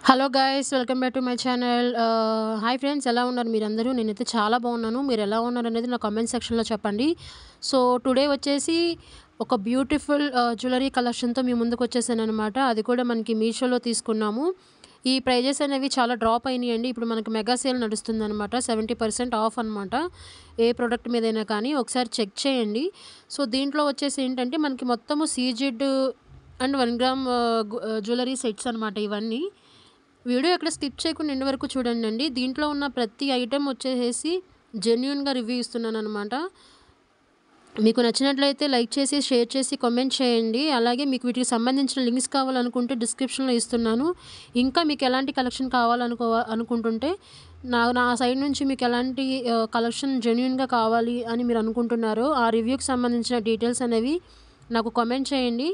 Hello guys welcome back to my channel. Hi friends, ఎలా ఉన్నారు మీరందరూ? నేనైతే చాలా బాగున్నాను. మీరు ఎలా ఉన్నారు అనేది నా కామెంట్ సెక్షన్లో చెప్పండి. సో టుడే వచ్చేసి ఒక బ్యూటిఫుల్ జ్యువెలరీ కలెక్షన్తో మీ ముందుకు వచ్చేసాను అనమాట. అది కూడా మనకి మీషోలో తీసుకున్నాము. ఈ ప్రైజెస్ అనేవి చాలా డ్రాప్ అయినాయండి. ఇప్పుడు మనకి మెగా సేల్ నడుస్తుంది అనమాట. 70% ఆఫ్ అనమాట. ఏ ప్రోడక్ట్ మీదైనా కానీ ఒకసారి చెక్ చేయండి. సో దీంట్లో వచ్చేసి ఏంటంటే మనకి మొత్తము సీజిడ్ అండ్ 1 గ్రామ్ జ్యువెలరీ సెట్స్ అనమాట ఇవన్నీ. వీడియో ఎక్కడ స్కిప్ చేయకుండా ఎండ్ వరకు చూడండి. దీంట్లో ఉన్న ప్రతి ఐటెం వచ్చేసి జెన్యూన్గా రివ్యూ ఇస్తున్నాను అనమాట. మీకు నచ్చినట్లయితే లైక్ చేసి, షేర్ చేసి, కామెంట్ చేయండి. అలాగే మీకు వీటికి సంబంధించిన లింక్స్ కావాలనుకుంటే డిస్క్రిప్షన్లో ఇస్తున్నాను. ఇంకా మీకు ఎలాంటి కలెక్షన్ అనుకుంటుంటే నా సైడ్ నుంచి మీకు ఎలాంటి కలెక్షన్ జెన్యూన్గా కావాలి అని మీరు అనుకుంటున్నారో ఆ రివ్యూకి సంబంధించిన డీటెయిల్స్ అనేవి నాకు కామెంట్ చేయండి.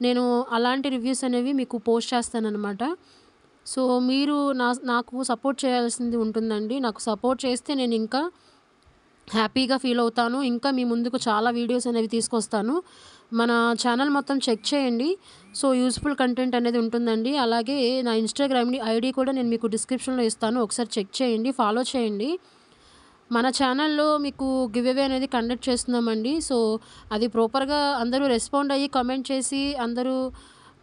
నేను అలాంటి రివ్యూస్ అనేవి మీకు పోస్ట్ చేస్తానన్నమాట. సో మీరు నాకు సపోర్ట్ చేయాల్సింది ఉంటుందండి. నాకు సపోర్ట్ చేస్తే నేను ఇంకా హ్యాపీగా ఫీల్ అవుతాను. ఇంకా మీ ముందుకు చాలా వీడియోస్ అనేవి తీసుకొస్తాను. మన ఛానల్ మొత్తం చెక్ చేయండి. సో యూజ్ఫుల్ కంటెంట్ అనేది ఉంటుందండి. అలాగే నా ఇన్స్టాగ్రామ్ ఐడి కూడా నేను మీకు డిస్క్రిప్షన్లో ఇస్తాను. ఒకసారి చెక్ చేయండి, ఫాలో చేయండి. మన ఛానల్లో మీకు గివ్ అవే అనేది కండక్ట్ చేస్తున్నామండి. సో అది ప్రాపర్గా అందరూ రెస్పాండ్ అయ్యి కామెంట్ చేసి అందరూ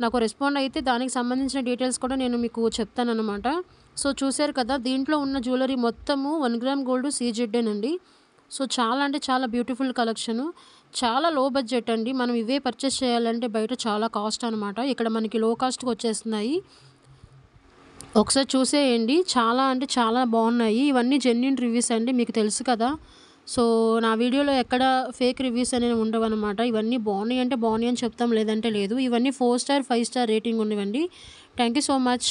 నాకు రెస్పాండ్ అయితే దానికి సంబంధించిన డీటెయిల్స్ కూడా నేను మీకు చెప్తానన్నమాట. సో చూశారు కదా, దీంట్లో ఉన్న జ్యువెలరీ మొత్తము 1 గ్రామ్ గోల్డ్ సీజెడ్డేనండి. సో చాలా అంటే చాలా బ్యూటిఫుల్ కలెక్షను. చాలా లో బడ్జెట్ అండి. మనం ఇవే పర్చేస్ చేయాలంటే బయట చాలా కాస్ట్ అనమాట. ఇక్కడ మనకి లో కాస్ట్కి వచ్చేస్తున్నాయి. ఒకసారి చూసేయండి. చాలా అంటే చాలా బాగున్నాయి. ఇవన్నీ జెన్యూన్ రివ్యూస్ అండి, మీకు తెలుసు కదా. సో నా వీడియోలో ఎక్కడ ఫేక్ రివ్యూస్ అనేవి ఉండవన్నమాట. ఇవన్నీ బాగున్నాయి అంటే బాగున్నాయి అని చెప్తాం, లేదంటే లేదు. ఇవన్నీ 4 స్టార్ 5 స్టార్ రేటింగ్ ఉన్నవండి. Thank you so much.